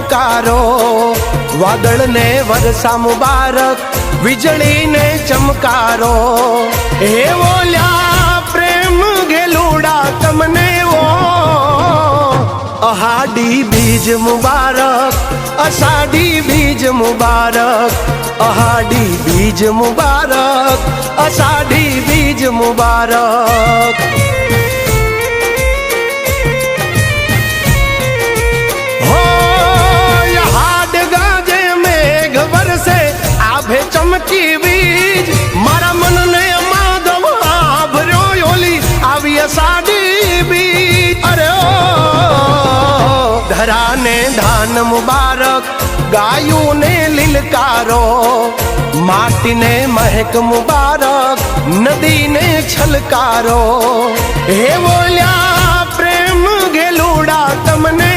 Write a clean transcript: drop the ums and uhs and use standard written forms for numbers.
આવકારો વાદળ ને વરસા મુબારક વીજળી ને ચમકારો હે ઓલ્યા પ્રેમ ગેલુડા તમને ઓ અહાડી બીજ મુબારક અષાઢી બીજ મુબારક અહાડી બીજ મુબારક અષાઢી બીજ મુબારક ચમકી બીજ મારા મનને માધવ ભર્યો ઓલી આવી અષાઢી બીજ અરે ઓ ધરાને ધાન મુબારક ગાયું ને લીલકારો માટીને મહેક મુબારક નદીને છલકારો હે બોલ્યા પ્રેમ ગેલુડા તમને